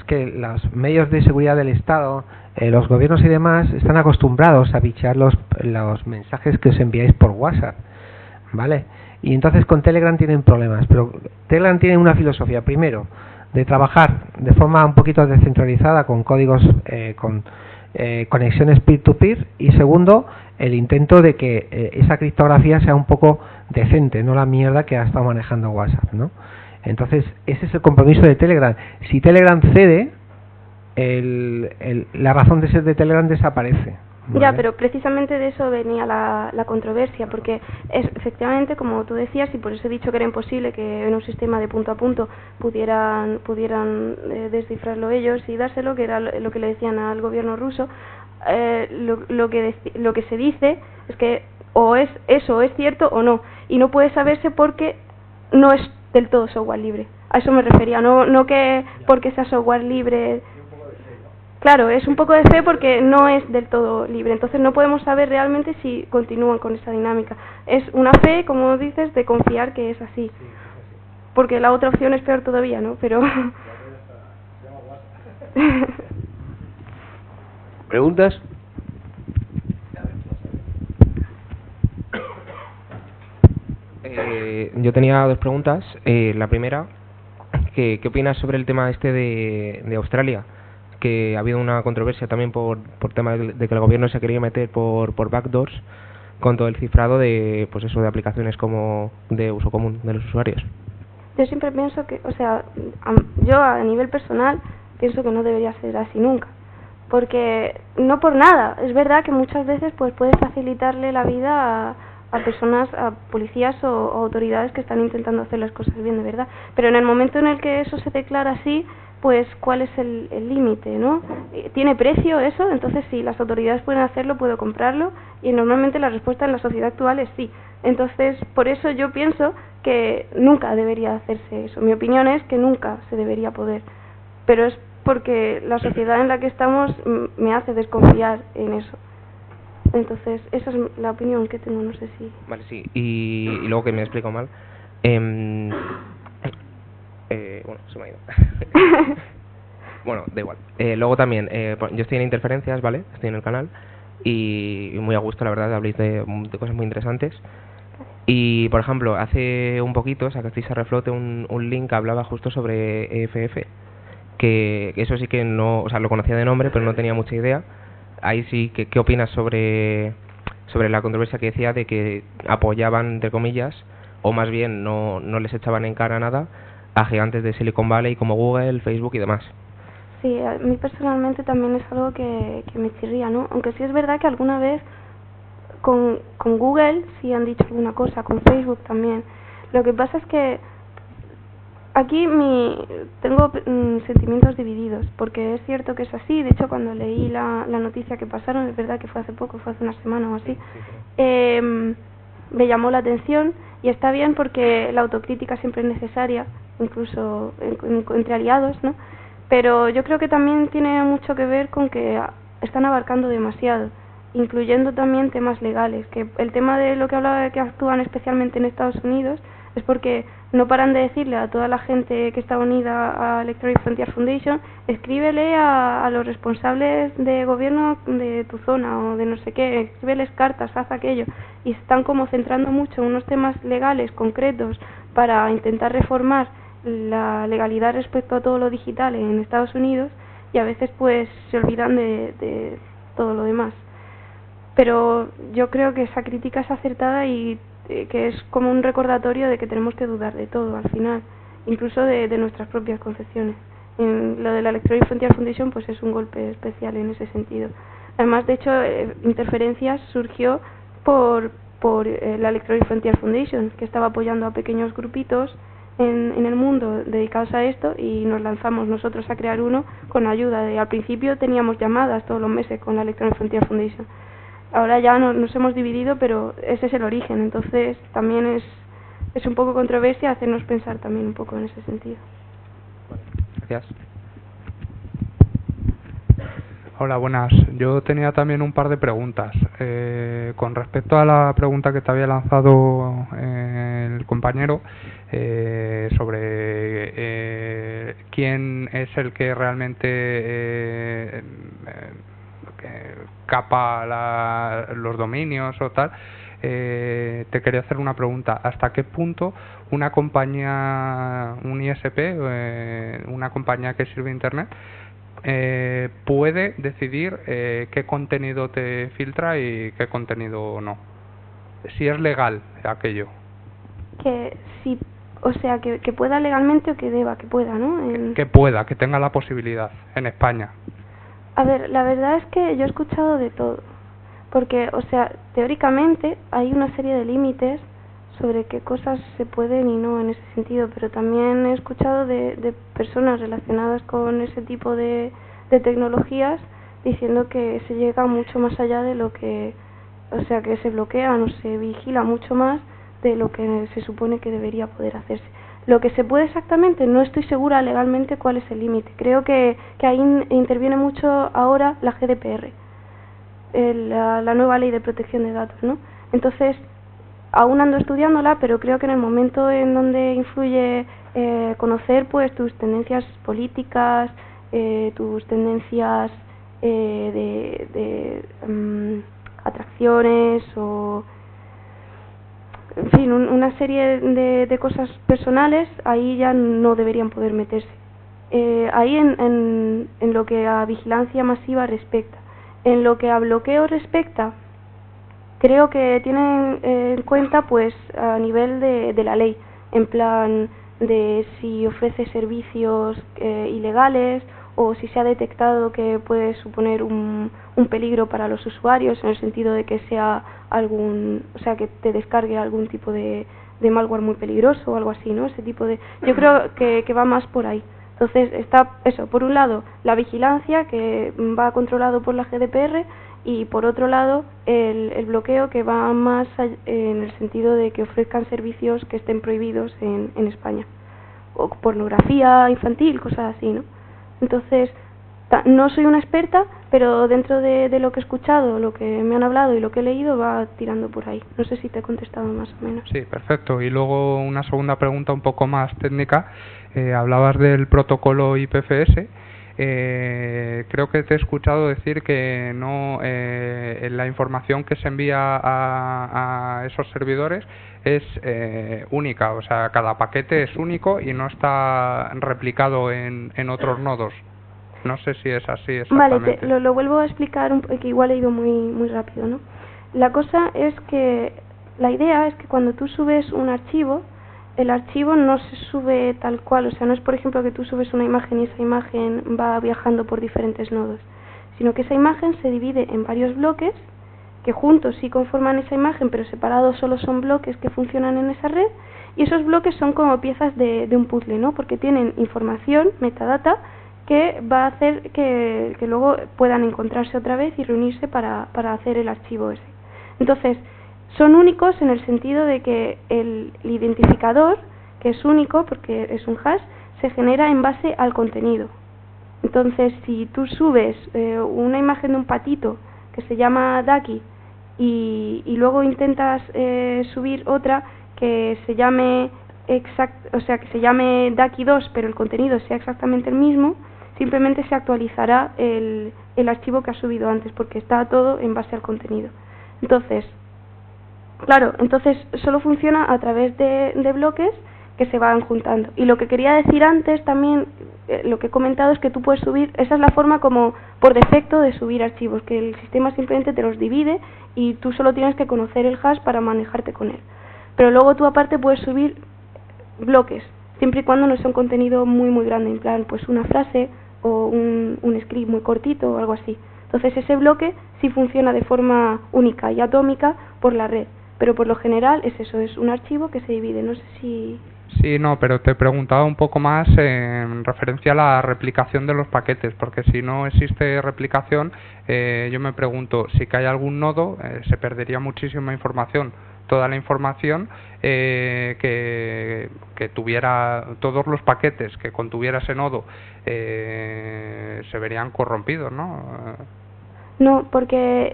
que los medios de seguridad del Estado, los gobiernos y demás, están acostumbrados a bichear los mensajes que os enviáis por WhatsApp, ¿vale? Y entonces con Telegram tienen problemas, pero Telegram tiene una filosofía, primero, de trabajar de forma un poquito descentralizada con códigos, con conexiones peer-to-peer, y segundo, el intento de que esa criptografía sea un poco decente, no la mierda que ha estado manejando WhatsApp, ¿no? Entonces, ese es el compromiso de Telegram. Si Telegram cede, la razón de ser de Telegram desaparece, ¿vale?
Ya, pero precisamente de eso venía la controversia, porque efectivamente, como tú decías, y por eso he dicho que era imposible que en un sistema de punto a punto pudieran descifrarlo ellos y dárselo, que era lo que le decían al gobierno ruso. Lo que se dice es que o es eso, es cierto o no, y no puede saberse porque no es del todo software libre. A eso me refería, no que porque sea software libre. Claro, es un poco de fe porque no es del todo libre, entonces no podemos saber realmente si continúan con esa dinámica. Es una fe, como dices, de confiar que es así, porque la otra opción es peor todavía, ¿no? Pero...
¿Preguntas?
Yo tenía dos preguntas. La primera, ¿qué opinas sobre el tema este de Australia? Que ha habido una controversia también por tema de que el gobierno se quería meter por backdoors con todo el cifrado de, pues eso, de aplicaciones como de uso común de los usuarios.
Yo siempre pienso que, o sea, yo a nivel personal pienso que no debería ser así nunca, porque no por nada, es verdad que muchas veces pues puede facilitarle la vida a personas, a policías o autoridades que están intentando hacer las cosas bien de verdad, pero en el momento en el que eso se declara así, pues ¿cuál es el límite, no? ¿Tiene precio eso? Entonces si las autoridades pueden hacerlo, puedo comprarlo, y normalmente la respuesta en la sociedad actual es sí. Entonces, por eso yo pienso que nunca debería hacerse eso. Mi opinión es que nunca se debería poder, pero es porque la sociedad en la que estamos me hace desconfiar en eso. Entonces, esa es la opinión que tengo, no sé si... Vale, sí, y luego que me explico mal. Bueno, se me ha ido. Bueno, da igual. Luego también, yo estoy en Interferencias, ¿vale? Estoy en el canal y muy a gusto, la verdad, habléis de cosas muy interesantes. Y, por ejemplo, hace un poquito sacasteis a reflote un link que hablaba justo sobre EFF, que eso sí que no, o sea, lo conocía de nombre, pero no tenía mucha idea. Ahí sí, ¿qué opinas sobre la controversia que decía de que apoyaban, entre comillas, o más bien no les echaban en cara nada a gigantes de Silicon Valley como Google, Facebook y demás? Sí, a mí personalmente también es algo que me chirría, ¿no? Aunque sí es verdad que alguna vez con Google sí han dicho alguna cosa, con Facebook también. Lo que pasa es que aquí tengo sentimientos divididos, porque es cierto que es así. De hecho, cuando leí la noticia que pasaron, es verdad que fue hace poco, fue hace una semana o así, me llamó la atención, y está bien porque la autocrítica siempre es necesaria, incluso entre aliados, ¿no? Pero yo creo que también tiene mucho que ver con que están abarcando demasiado, incluyendo también temas legales, que el tema de lo que hablaba de que actúan especialmente en Estados Unidos es porque no paran de decirle a toda la gente que está unida a Electronic Frontier Foundation: escríbele a los responsables de gobierno de tu zona o de no sé qué, escríbeles cartas, haz aquello, y están como centrando mucho en unos temas legales concretos para intentar reformar la legalidad respecto a todo lo digital en Estados Unidos, y a veces pues se olvidan de todo lo demás. Pero yo creo que esa crítica es acertada y que es como un recordatorio de que tenemos que dudar de todo al final, incluso de nuestras propias concepciones. En lo de la Electronic Frontier Foundation pues es un golpe especial en ese sentido. Además, de hecho, Interferencias surgió por la Electronic Frontier Foundation, que estaba apoyando a pequeños grupitos en el mundo dedicados a esto y nos lanzamos nosotros a crear uno con ayuda de... Al principio teníamos llamadas todos los meses con la Electronic Frontier Foundation. Ahora ya nos hemos dividido, pero ese es el origen, entonces también es un poco controversia hacernos pensar también un poco en ese sentido.
Gracias.
Hola, buenas. Yo tenía también un par de preguntas. Con respecto a la pregunta que te había lanzado el compañero sobre quién es el que realmente capa los dominios o tal, te quería hacer una pregunta. ¿Hasta qué punto una compañía, un ISP, una compañía que sirve Internet, puede decidir qué contenido te filtra y qué contenido no? Si es legal aquello.
Que sí, o sea, que pueda legalmente o que deba, que pueda, ¿no?
Que pueda, que tenga la posibilidad en España.
A ver, la verdad es que yo he escuchado de todo, porque, o sea, teóricamente hay una serie de límites sobre qué cosas se pueden y no en ese sentido, pero también he escuchado de personas relacionadas con ese tipo de tecnologías diciendo que se llega mucho más allá de lo que, o sea, que se bloquean o se vigila mucho más de lo que se supone que debería poder hacerse. Lo que se puede exactamente, no estoy segura legalmente cuál es el límite. Creo que ahí interviene mucho ahora la GDPR, la nueva ley de protección de datos, ¿no? Entonces, aún ando estudiándola, pero creo que en el momento en donde influye conocer pues tus tendencias políticas, tus tendencias de atracciones o... En fin, una serie de cosas personales, ahí ya no deberían poder meterse. Ahí en lo que a vigilancia masiva respecta. En lo que a bloqueo respecta, creo que tienen en cuenta pues a nivel de la ley, en plan de si ofrece servicios ilegales o si se ha detectado que puede suponer un peligro para los usuarios, en el sentido de que sea o sea, que te descargue algún tipo de malware muy peligroso o algo así, ¿no? Ese tipo de... Yo creo que va más por ahí. Entonces está eso, por un lado la vigilancia que va controlado por la GDPR y por otro lado el bloqueo que va más en el sentido de que ofrezcan servicios que estén prohibidos en España, o pornografía infantil, cosas así, ¿no? Entonces, no soy una experta, pero dentro de lo que he escuchado, lo que me han hablado y lo que he leído va tirando por ahí. No sé si te he contestado más o menos.
Sí, perfecto. Y luego una segunda pregunta un poco más técnica. Hablabas del protocolo IPFS. Creo que te he escuchado decir que no la información que se envía a esos servidores es única, o sea, cada paquete es único y no está replicado en otros nodos. No sé si es así exactamente.
Vale, lo vuelvo a explicar, que igual he ido muy rápido, ¿no? La cosa es que la idea es que cuando tú subes un archivo, el archivo no se sube tal cual, o sea, no es por ejemplo que tú subes una imagen y esa imagen va viajando por diferentes nodos, sino que esa imagen se divide en varios bloques que juntos sí conforman esa imagen, pero separados solo son bloques que funcionan en esa red, y esos bloques son como piezas de un puzzle, ¿no? Porque tienen información, metadata, que va a hacer que luego puedan encontrarse otra vez y reunirse para hacer el archivo ese. Entonces, son únicos en el sentido de que el identificador, que es único porque es un hash, se genera en base al contenido. Entonces, si tú subes una imagen de un patito que se llama Ducky y luego intentas subir otra que se llame o sea, que se llame Ducky 2, pero el contenido sea exactamente el mismo, simplemente se actualizará el archivo que has subido antes, porque está todo en base al contenido. Entonces, claro, solo funciona a través de bloques que se van juntando. Y lo que quería decir antes también, lo que he comentado, es que tú puedes subir, esa es la forma como por defecto de subir archivos, que el sistema simplemente te los divide y tú solo tienes que conocer el hash para manejarte con él. Pero luego tú aparte puedes subir bloques, siempre y cuando no sea un contenido muy grande, en plan pues una frase o un script muy cortito o algo así. Entonces ese bloque sí funciona de forma única y atómica por la red, pero por lo general es eso, es un archivo que se divide. No sé si
Sí, no, pero te preguntaba un poco más en referencia a la replicación de los paquetes, porque si no existe replicación, yo me pregunto, si que hay algún nodo, se perdería muchísima información. Toda la información que tuviera, todos los paquetes que contuviera ese nodo se verían corrompidos, ¿no?
No, porque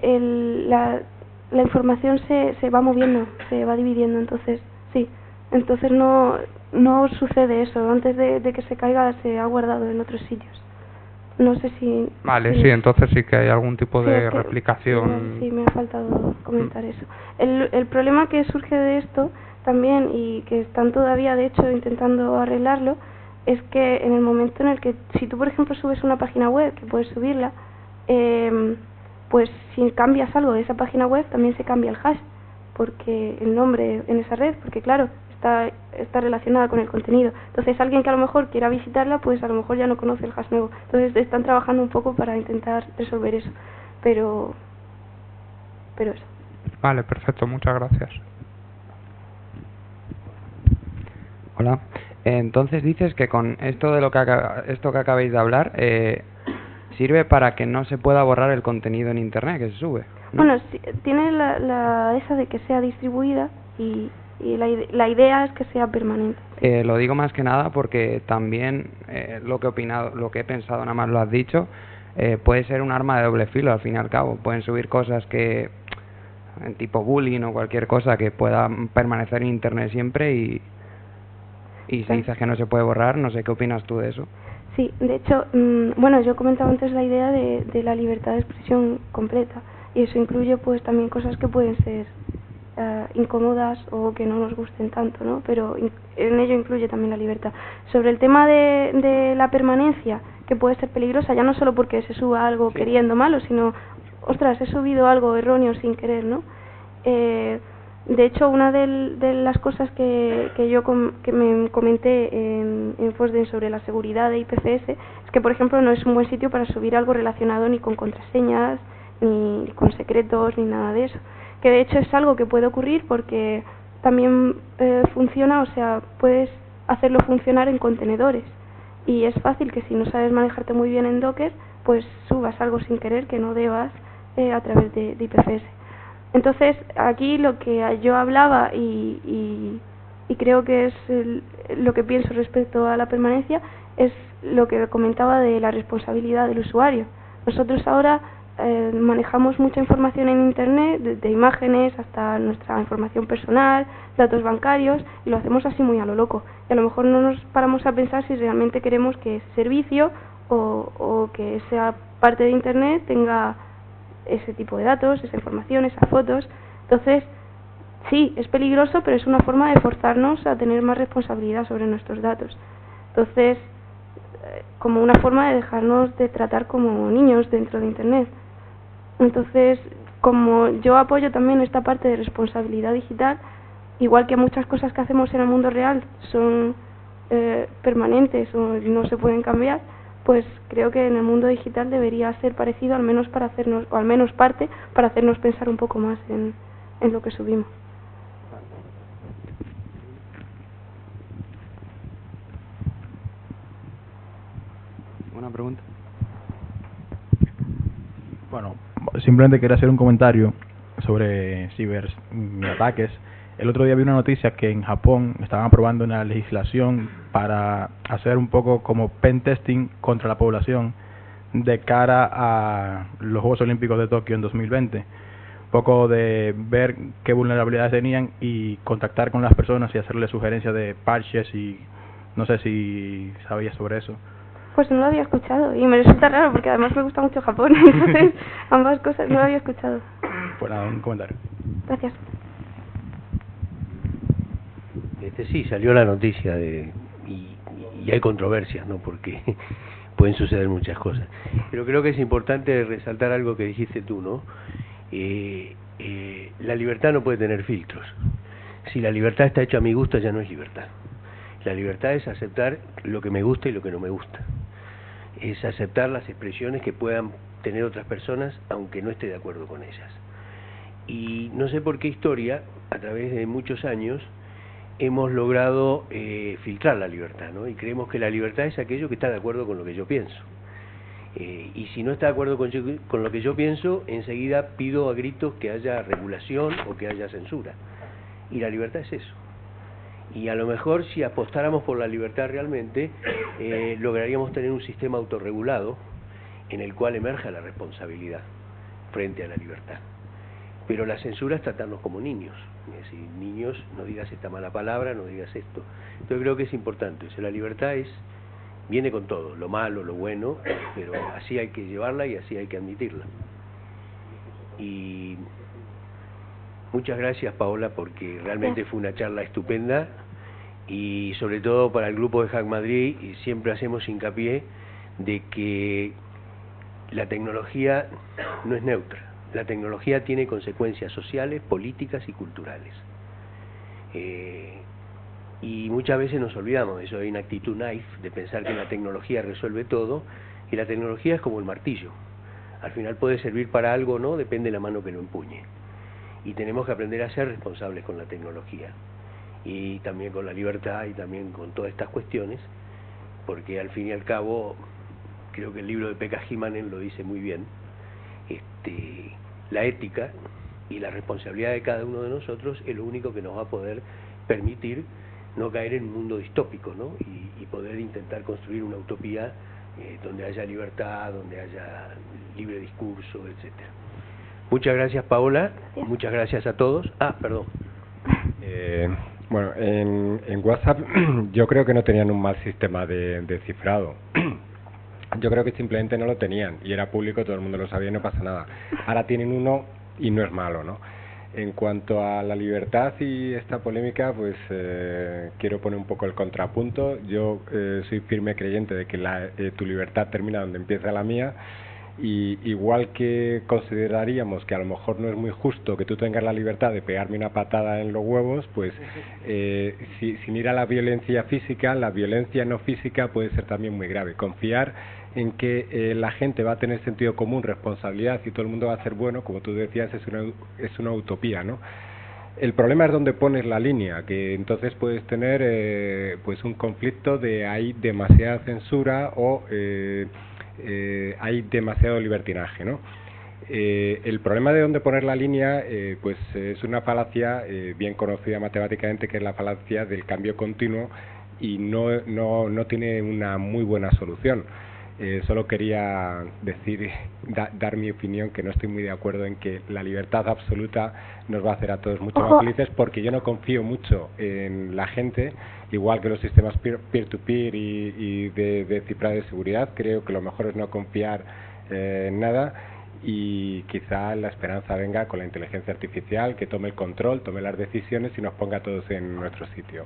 la información se va moviendo, se va dividiendo, entonces sí. Entonces no sucede eso. Antes de que se caiga se ha guardado en otros sitios. No sé si...
Vale,
si
sí, entonces sí que hay algún tipo
sí,
de
es que,
replicación.
sí, me ha faltado comentar eso. El problema que surge de esto también, y que están todavía de hecho intentando arreglarlo, es que en el momento en el que, si tú por ejemplo subes una página web, que puedes subirla, pues si cambias algo de esa página web también se cambia el hash, porque el nombre en esa red, porque claro, está relacionada con el contenido. Entonces alguien que a lo mejor quiera visitarla, pues a lo mejor ya no conoce el hash nuevo. Entonces están trabajando un poco para intentar resolver eso, pero eso.
Vale, perfecto, muchas gracias.
Hola. Entonces dices que con esto de esto que acabáis de hablar sirve para que no se pueda borrar el contenido en internet que se sube, ¿no?
Bueno, sí, tiene esa de que sea distribuida y la idea es que sea permanente.
Lo digo más que nada porque también lo que he pensado, nada más lo has dicho, puede ser un arma de doble filo al fin y al cabo. Pueden subir cosas que en tipo bullying o cualquier cosa que pueda permanecer en internet siempre y si dices que no se puede borrar, no sé qué opinas tú de eso.
Sí, de hecho, bueno, yo comentaba antes la idea de la libertad de expresión completa, y eso incluye pues también cosas que pueden ser incómodas o que no nos gusten tanto, ¿no? Pero en ello incluye también la libertad. Sobre el tema de la permanencia, que puede ser peligrosa, ya no solo porque se suba algo queriendo malo, sino, ostras, he subido algo erróneo sin querer, ¿no? De hecho, una de las cosas que me comenté en Fosden sobre la seguridad de IPFS es que, por ejemplo, no es un buen sitio para subir algo relacionado ni con contraseñas, ni con secretos, ni nada de eso. Que de hecho es algo que puede ocurrir porque también funciona, o sea, puedes hacerlo funcionar en contenedores. Y es fácil que si no sabes manejarte muy bien en Docker, pues subas algo sin querer que no debas a través de IPFS. Entonces, aquí lo que yo hablaba y creo que es lo que pienso respecto a la permanencia es lo que comentaba de la responsabilidad del usuario. Nosotros ahora manejamos mucha información en Internet, desde imágenes hasta nuestra información personal, datos bancarios, y lo hacemos así muy a lo loco. Y a lo mejor no nos paramos a pensar si realmente queremos que ese servicio o que esa parte de Internet tenga ese tipo de datos, esa información, esas fotos. Entonces, sí, es peligroso, pero es una forma de forzarnos a tener más responsabilidad sobre nuestros datos. Entonces, como una forma de dejarnos de tratar como niños dentro de Internet. Entonces, como yo apoyo también esta parte de responsabilidad digital, igual que muchas cosas que hacemos en el mundo real son permanentes o no se pueden cambiar, pues creo que en el mundo digital debería ser parecido, al menos para hacernos, o al menos parte, para hacernos pensar un poco más en lo que subimos.
¿Una pregunta?
Bueno, simplemente quería hacer un comentario sobre ciberataques. El otro día vi una noticia que en Japón estaban aprobando una legislación para hacer un poco como pen testing contra la población de cara a los Juegos Olímpicos de Tokio en 2020. Un poco de ver qué vulnerabilidades tenían y contactar con las personas y hacerles sugerencias de parches, y no sé si sabías sobre eso.
Pues no lo había escuchado y me resulta raro porque además me gusta mucho Japón, entonces ambas cosas no lo había escuchado.
Pues nada, un comentario.
Gracias.
Sí, salió la noticia y hay controversias, ¿no? Porque pueden suceder muchas cosas. Pero creo que es importante resaltar algo que dijiste tú, ¿no? La libertad no puede tener filtros. Si la libertad está hecha a mi gusto, ya no es libertad. La libertad es aceptar lo que me gusta y lo que no me gusta. Es aceptar las expresiones que puedan tener otras personas, aunque no esté de acuerdo con ellas. Y no sé por qué historia, a través de muchos años, hemos logrado filtrar la libertad, ¿no? Y creemos que la libertad es aquello que está de acuerdo con lo que yo pienso. Y si no está de acuerdo con lo que yo pienso, enseguida pido a gritos que haya regulación o que haya censura. Y la libertad es eso. Y a lo mejor si apostáramos por la libertad realmente, lograríamos tener un sistema autorregulado en el cual emerja la responsabilidad frente a la libertad. Pero la censura es tratarnos como niños. Es decir, niños, no digas esta mala palabra, no digas esto. Yo creo que es importante. O sea, la libertad viene con todo, lo malo, lo bueno, pero así hay que llevarla y así hay que admitirla. Y muchas gracias, Paola, porque realmente fue una charla estupenda, y sobre todo para el grupo de Hack Madrid, y siempre hacemos hincapié de que la tecnología no es neutra. La tecnología tiene consecuencias sociales, políticas y culturales. Y muchas veces nos olvidamos de eso. Hay una actitud naif de pensar que la tecnología resuelve todo, y la tecnología es como el martillo. Al final puede servir para algo o no, depende de la mano que lo empuñe. Y tenemos que aprender a ser responsables con la tecnología, y también con la libertad, y también con todas estas cuestiones, porque al fin y al cabo, creo que el libro de Pekka Himanen lo dice muy bien, la ética y la responsabilidad de cada uno de nosotros es lo único que nos va a poder permitir no caer en un mundo distópico, ¿no? Y poder intentar construir una utopía donde haya libertad, donde haya libre discurso, etcétera. Muchas gracias, Paola. Muchas gracias a todos. Perdón.
Bueno, en WhatsApp yo creo que no tenían un mal sistema de cifrado. Yo creo que simplemente no lo tenían y era público, todo el mundo lo sabía y no pasa nada. Ahora tienen uno y no es malo, ¿no? En cuanto a la libertad y esta polémica, pues quiero poner un poco el contrapunto. Yo soy firme creyente de que tu libertad termina donde empieza la mía, y igual que consideraríamos que a lo mejor no es muy justo que tú tengas la libertad de pegarme una patada en los huevos, pues sin ir a la violencia física, la violencia no física puede ser también muy grave. Confiar en que la gente va a tener sentido común, responsabilidad y todo el mundo va a ser bueno, como tú decías, es una utopía, ¿no? El problema es donde pones la línea, que entonces puedes tener pues un conflicto de hay demasiada censura o hay demasiado libertinaje, ¿no? El problema de dónde poner la línea pues es una falacia bien conocida matemáticamente, que es la falacia del cambio continuo, y no tiene una muy buena solución. Solo quería decir, dar mi opinión, que no estoy muy de acuerdo en que la libertad absoluta nos va a hacer a todos mucho más felices, porque yo no confío mucho en la gente, igual que los sistemas peer-to-peer y de cifrado de seguridad. Creo que lo mejor es no confiar en nada, y quizá la esperanza venga con la inteligencia artificial, que tome el control, tome las decisiones y nos ponga a todos en nuestro sitio.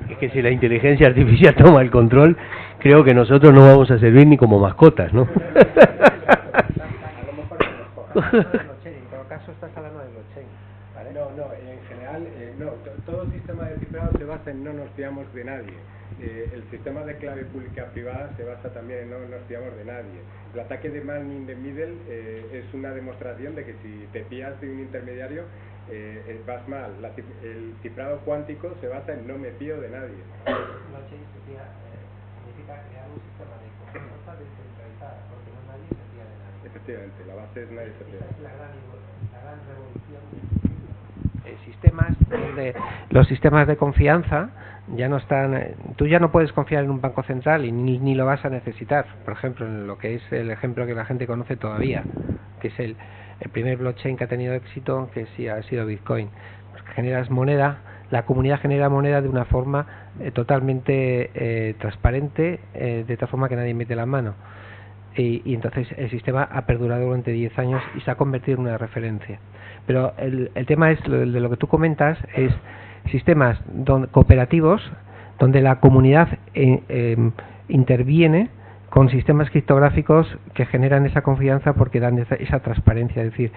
Es que si la inteligencia artificial toma el control, creo que nosotros no vamos a servir ni como mascotas, ¿no?
En todo caso estás hablando de blockchain, ¿vale?
No, en general, todo sistema de cifrado se basa en no nos fiamos de nadie. El sistema de clave pública privada se basa también en no nos fiamos de nadie. El ataque de man in the middle es una demostración de que si te fías de un intermediario, vas mal. El cifrado cuántico se basa en no me fío de nadie.
Blockchain significa crear un sistema de confianza descentralizada, porque nadie se fía de nadie.
Efectivamente, la base es nadie se fía.
Esa es la gran revolución. Sistemas donde los sistemas de confianza ya no están, tú ya no puedes confiar en un banco central y ni lo vas a necesitar. Por ejemplo, en lo que es el ejemplo que la gente conoce todavía, que es el primer blockchain que ha tenido éxito, que sí ha sido Bitcoin. Porque generas moneda, la comunidad genera moneda de una forma totalmente transparente, de tal forma que nadie mete la mano. Y entonces el sistema ha perdurado durante 10 años y se ha convertido en una referencia. Pero el tema es, de lo que tú comentas, es sistemas cooperativos donde la comunidad interviene con sistemas criptográficos que generan esa confianza porque dan esa transparencia. Es decir,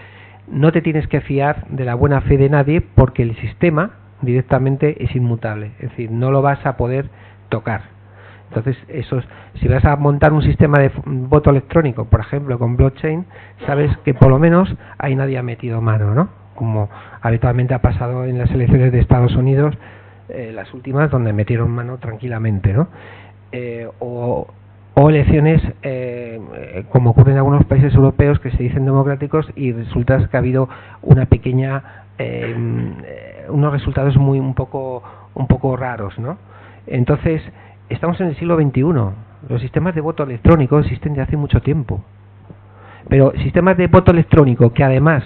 no te tienes que fiar de la buena fe de nadie porque el sistema directamente es inmutable. Es decir, no lo vas a poder tocar. Entonces, si vas a montar un sistema de voto electrónico, por ejemplo, con blockchain, sabes que por lo menos ahí nadie ha metido mano, ¿no? como habitualmente ha pasado en las elecciones de Estados Unidos, las últimas, donde metieron mano tranquilamente, ¿no? O elecciones como ocurre en algunos países europeos que se dicen democráticos y resulta que ha habido una pequeña unos resultados un poco raros, ¿no? Entonces estamos en el siglo XXI. Los sistemas de voto electrónico existen de hace mucho tiempo, pero sistemas de voto electrónico que además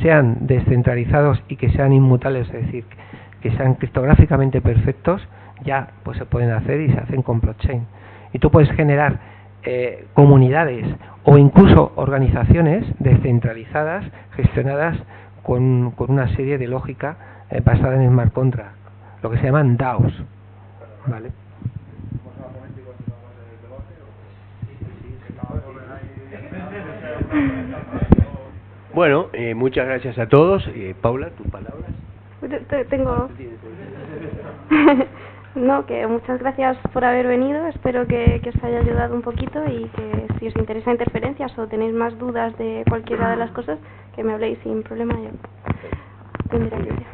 sean descentralizados y que sean inmutables, es decir, que sean criptográficamente perfectos, ya pues se pueden hacer y se hacen con blockchain. Y tú puedes generar comunidades o incluso organizaciones descentralizadas gestionadas con una serie de lógica basada en smart contract, lo que se llaman DAOs, ¿vale?
Bueno, muchas gracias a todos. Paula, tus palabras.
Tengo... No, que muchas gracias por haber venido. Espero que os haya ayudado un poquito y que si os interesa interferencias o tenéis más dudas de cualquiera de las cosas, que me habléis sin problema. Yo tendré que ir.